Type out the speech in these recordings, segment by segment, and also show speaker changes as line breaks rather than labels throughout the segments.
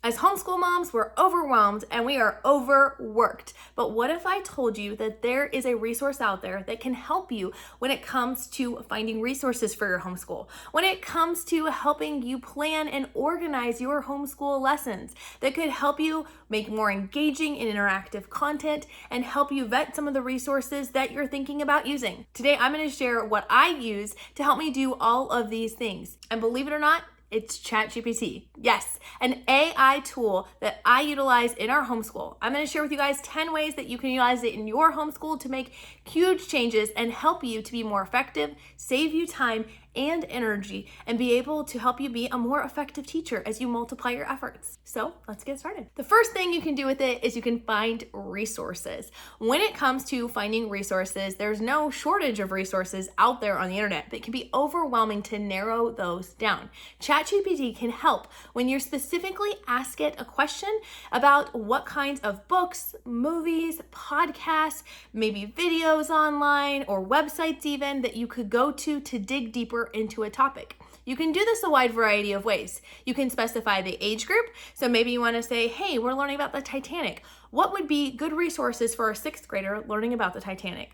As homeschool moms, we're overwhelmed and we are overworked. But what if I told you that there is a resource out there that can help you when it comes to finding resources for your homeschool, when it comes to helping you plan and organize your homeschool lessons, that could help you make more engaging and interactive content and help you vet some of the resources that you're thinking about using. Today, I'm going to share what I use to help me do all of these things. And believe it or not, it's ChatGPT. Yes, an AI tool that I utilize in our homeschool. I'm going to share with you guys 10 ways that you can utilize it in your homeschool to make huge changes and help you to be more effective, save you time and energy, and be able to help you be a more effective teacher as you multiply your efforts. So let's get started. The first thing you can do with it is you can find resources. When it comes to finding resources, there's no shortage of resources out there on the internet, but it can be overwhelming to narrow those down. ChatGPT can help when you specifically ask it a question about what kinds of books, movies, podcasts, maybe videos online, or websites even that you could go to dig deeper into a topic. You can do this a wide variety of ways. You can specify the age group. So maybe you want to say, hey, we're learning about the Titanic. What would be good resources for a 6th grader learning about the Titanic?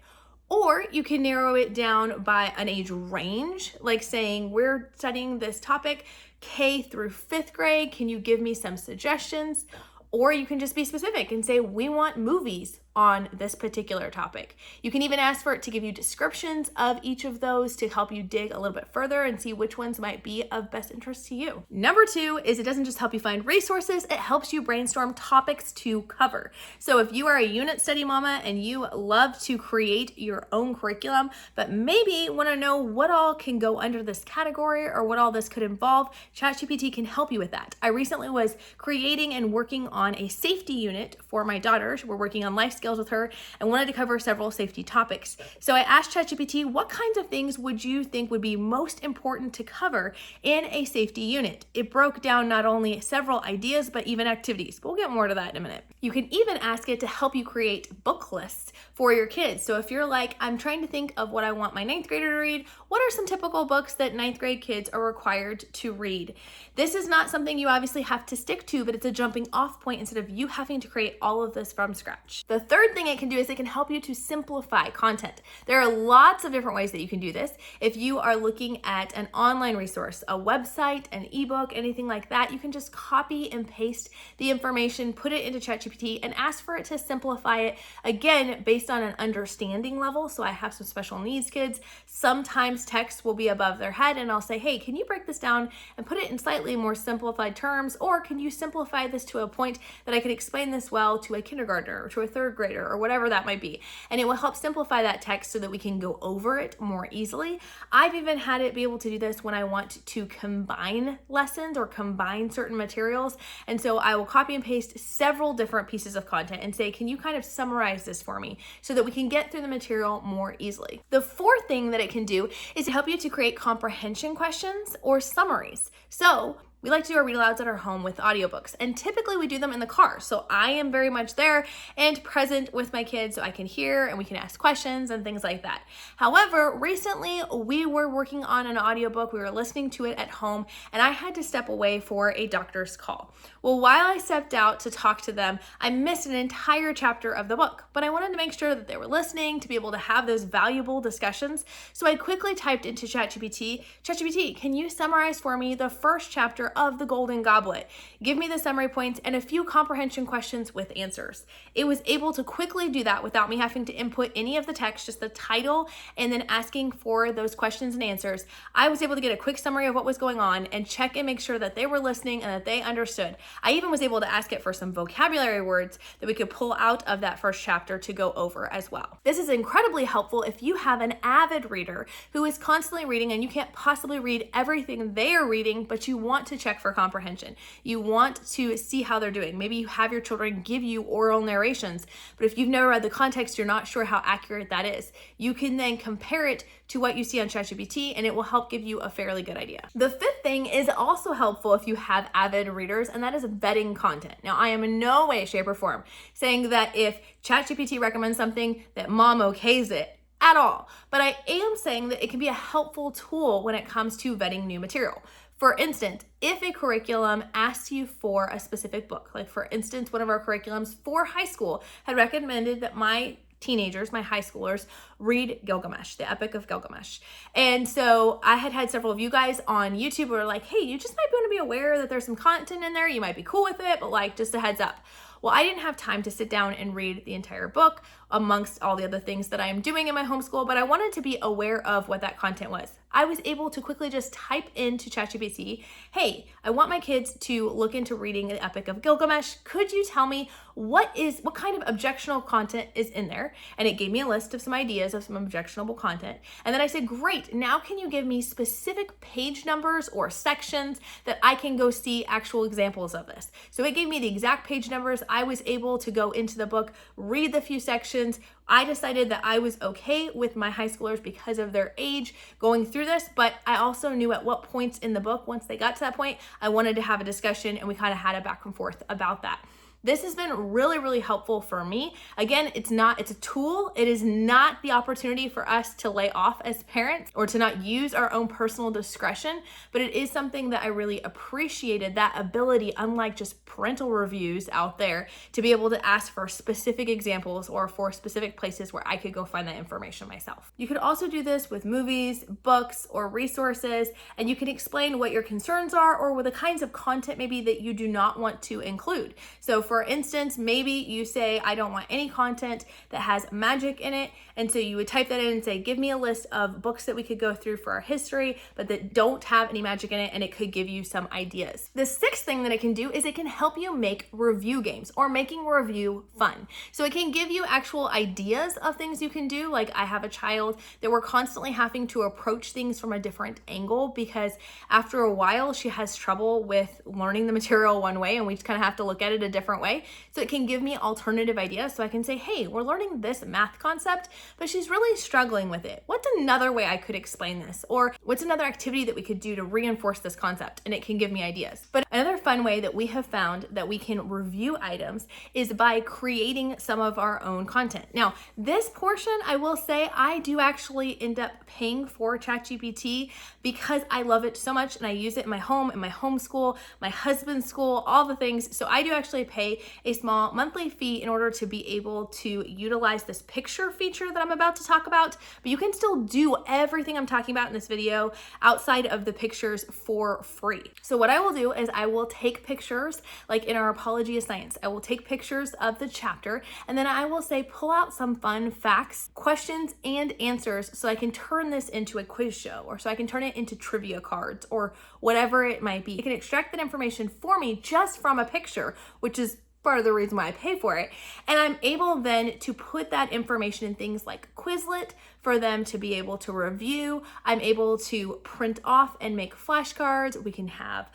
Or you can narrow it down by an age range, like saying we're studying this topic K through 5th grade. Can you give me some suggestions? Or you can just be specific and say, we want movies on this particular topic. You can even ask for it to give you descriptions of each of those to help you dig a little bit further and see which ones might be of best interest to you. Number 2 is it doesn't just help you find resources, it helps you brainstorm topics to cover. So if you are a unit study mama and you love to create your own curriculum, but maybe want to know what all can go under this category or what all this could involve, ChatGPT can help you with that. I recently was creating and working on a safety unit for my daughter. We're working on life skills with her and wanted to cover several safety topics. So I asked ChatGPT, what kinds of things would you think would be most important to cover in a safety unit? It broke down not only several ideas, but even activities. But we'll get more to that in a minute. You can even ask it to help you create book lists for your kids. So if you're like, I'm trying to think of what I want my 9th grader to read, what are some typical books that 9th grade kids are required to read? This is not something you obviously have to stick to, but it's a jumping off point instead of you having to create all of this from scratch. The third thing it can do is it can help you to simplify content. There are lots of different ways that you can do this. If you are looking at an online resource, a website, an ebook, anything like that, you can just copy and paste the information, put it into ChatGPT, and ask for it to simplify it, again, based on an understanding level. So I have some special needs kids. Sometimes text will be above their head, and I'll say, hey, can you break this down and put it in slightly more simplified terms? Or can you simplify this to a point that I can explain this well to a kindergartner or to a 3rd grader or whatever that might be? And it will help simplify that text so that we can go over it more easily. I've even had it be able to do this when I want to combine lessons or combine certain materials. And so I will copy and paste several different pieces of content and say, can you kind of summarize this for me so that we can get through the material more easily? The fourth thing that it can do is to help you to create comprehension questions or summaries. So we like to do our read alouds at our home with audiobooks, and typically we do them in the car. So I am very much there and present with my kids so I can hear and we can ask questions and things like that. However, recently we were working on an audiobook. We were listening to it at home and I had to step away for a doctor's call. Well, while I stepped out to talk to them, I missed an entire chapter of the book, but I wanted to make sure that they were listening to be able to have those valuable discussions. So I quickly typed into ChatGPT, can you summarize for me the first chapter of The Golden Goblet? Give me the summary points and a few comprehension questions with answers. It was able to quickly do that without me having to input any of the text, just the title, and then asking for those questions and answers. I was able to get a quick summary of what was going on and check and make sure that they were listening and that they understood. I even was able to ask it for some vocabulary words that we could pull out of that first chapter to go over as well. This is incredibly helpful if you have an avid reader who is constantly reading and you can't possibly read everything they are reading, but you want to check for comprehension. You want to see how they're doing. Maybe you have your children give you oral narrations, but if you've never read the context, you're not sure how accurate that is. You can then compare it to what you see on ChatGPT and it will help give you a fairly good idea. The fifth thing is also helpful if you have avid readers, and that is vetting content. Now, I am in no way, shape, or form saying that if ChatGPT recommends something that mom okays it at all, but I am saying that it can be a helpful tool when it comes to vetting new material. For instance, if a curriculum asks you for a specific book, like for instance, one of our curriculums for high school had recommended that my teenagers, my high schoolers, read Gilgamesh, the Epic of Gilgamesh. And so I had several of you guys on YouTube who were like, hey, you just might want to be aware that there's some content in there. You might be cool with it, but like just a heads up. Well, I didn't have time to sit down and read the entire book amongst all the other things that I am doing in my homeschool, but I wanted to be aware of what that content was. I was able to quickly just type into ChatGPT, hey, I want my kids to look into reading the Epic of Gilgamesh. Could you tell me what kind of objectionable content is in there? And it gave me a list of some ideas of some objectionable content. And then I said, great, now can you give me specific page numbers or sections that I can go see actual examples of this? So it gave me the exact page numbers. I was able to go into the book, read the few sections. I decided that I was okay with my high schoolers because of their age going through this, but I also knew at what points in the book, once they got to that point, I wanted to have a discussion, and we kind of had a back and forth about that. This has been really, really helpful for me. Again, it's a tool. It is not the opportunity for us to lay off as parents or to not use our own personal discretion, but it is something that I really appreciated, that ability, unlike just parental reviews out there, to be able to ask for specific examples or for specific places where I could go find that information myself. You could also do this with movies, books, or resources, and you can explain what your concerns are or what the kinds of content maybe that you do not want to include. So for instance, maybe you say, I don't want any content that has magic in it. And so you would type that in and say, give me a list of books that we could go through for our history, but that don't have any magic in it. And it could give you some ideas. The sixth thing that it can do is it can help you make review games or making review fun. So it can give you actual ideas of things you can do. Like I have a child that we're constantly having to approach things from a different angle because after a while she has trouble with learning the material one way and we just kind of have to look at it a different way. So it can give me alternative ideas. So I can say, hey, we're learning this math concept, but she's really struggling with it. What's another way I could explain this? Or what's another activity that we could do to reinforce this concept? And it can give me ideas. But another fun way that we have found that we can review items is by creating some of our own content. Now, this portion, I will say, I do actually end up paying for ChatGPT because I love it so much and I use it in my home, in my homeschool, my husband's school, all the things. So I do actually pay a small monthly fee in order to be able to utilize this picture feature that I'm about to talk about, but you can still do everything I'm talking about in this video outside of the pictures for free. So what I will do is I will take pictures, like in our Apology of Science, I will take pictures of the chapter and then I will say, pull out some fun facts, questions, and answers so I can turn this into a quiz show or so I can turn it into trivia cards or whatever it might be. It can extract that information for me just from a picture, which is part of the reason why I pay for it. And I'm able then to put that information in things like Quizlet for them to be able to review. I'm able to print off and make flashcards. We can have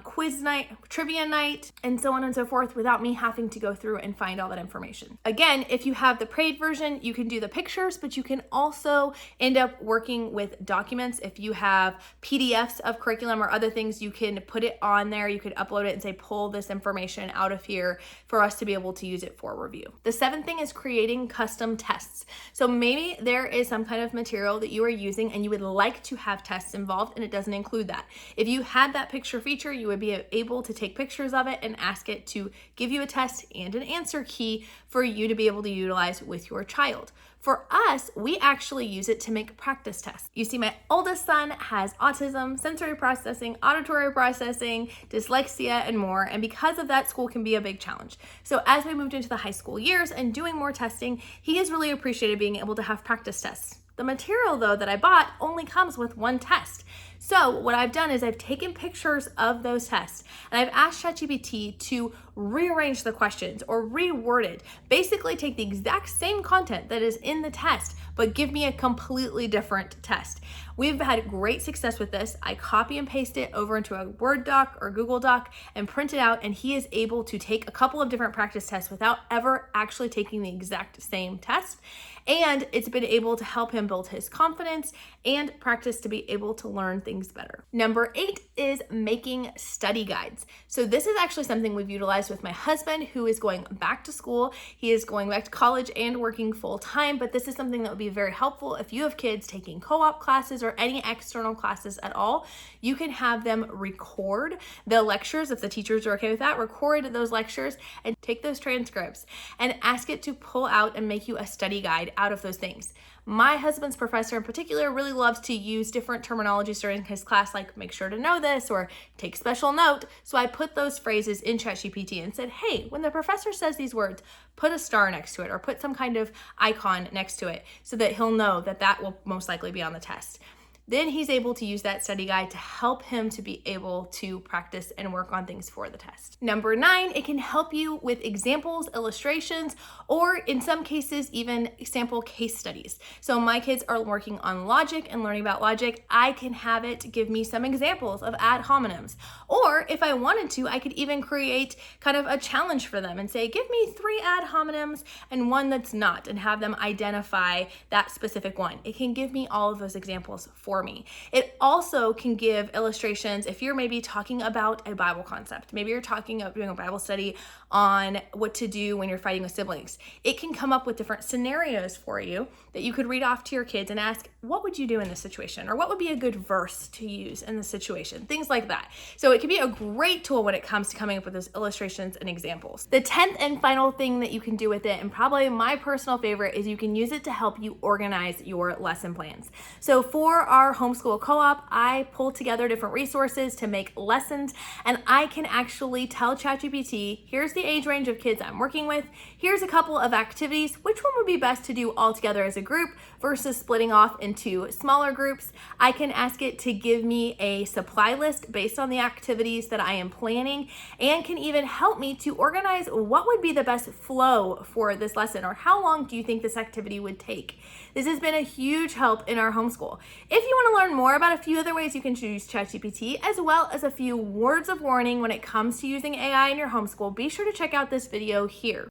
quiz night, trivia night, and so on and so forth without me having to go through and find all that information. Again, if you have the paid version, you can do the pictures, but you can also end up working with documents. If you have PDFs of curriculum or other things, you can put it on there. You could upload it and say, pull this information out of here for us to be able to use it for review. The seventh thing is creating custom tests. So maybe there is some kind of material that you are using and you would like to have tests involved and it doesn't include that. If you had that picture feature, you would be able to take pictures of it and ask it to give you a test and an answer key for you to be able to utilize with your child. For us, we actually use it to make practice tests. You see, my oldest son has autism, sensory processing, auditory processing, dyslexia, and more. And because of that, school can be a big challenge. So as we moved into the high school years and doing more testing, he has really appreciated being able to have practice tests. The material, though, that I bought only comes with one test. So what I've done is I've taken pictures of those tests and I've asked ChatGPT to rearrange the questions or reword it. Basically take the exact same content that is in the test, but give me a completely different test. We've had great success with this. I copy and paste it over into a Word doc or Google Doc and print it out, and he is able to take a couple of different practice tests without ever actually taking the exact same test. And it's been able to help him build his confidence and practice to be able to learn things things better. Number 8 is making study guides. So this is actually something we've utilized with my husband, who is going back to school. He is going back to college and working full time, but this is something that would be very helpful if you have kids taking co-op classes or any external classes at all. You can have them record the lectures, if the teachers are okay with that, record those lectures and take those transcripts and ask it to pull out and make you a study guide out of those things. My husband's professor in particular really loves to use different terminologies during his class, like make sure to know this or take special note. So I put those phrases in ChatGPT and said, hey, when the professor says these words, put a star next to it or put some kind of icon next to it so that he'll know that that will most likely be on the test. Then he's able to use that study guide to help him to be able to practice and work on things for the test. Number 9, it can help you with examples, illustrations, or in some cases, even sample case studies. So my kids are working on logic and learning about logic. I can have it give me some examples of ad hominems. Or if I wanted to, I could even create kind of a challenge for them and say, give me 3 ad hominems and one that's not, and have them identify that specific one. It can give me all of those examples for me. It also can give illustrations if you're maybe talking about a Bible concept. Maybe you're talking about doing a Bible study on what to do when you're fighting with siblings. It can come up with different scenarios for you that you could read off to your kids and ask, what would you do in this situation? Or what would be a good verse to use in this situation? Things like that. So it can be a great tool when it comes to coming up with those illustrations and examples. The 10th and final thing that you can do with it, and probably my personal favorite, is you can use it to help you organize your lesson plans. So for our homeschool co-op, I pull together different resources to make lessons, and I can actually tell ChatGPT, here's the age range of kids I'm working with, here's a couple of activities, which one would be best to do all together as a group versus splitting off into smaller groups. I can ask it to give me a supply list based on the activities that I am planning, and can even help me to organize what would be the best flow for this lesson, or how long do you think this activity would take. This has been a huge help in our homeschool. If you want to learn more about a few other ways you can use ChatGPT, as well as a few words of warning when it comes to using AI in your homeschool, be sure to check out this video here.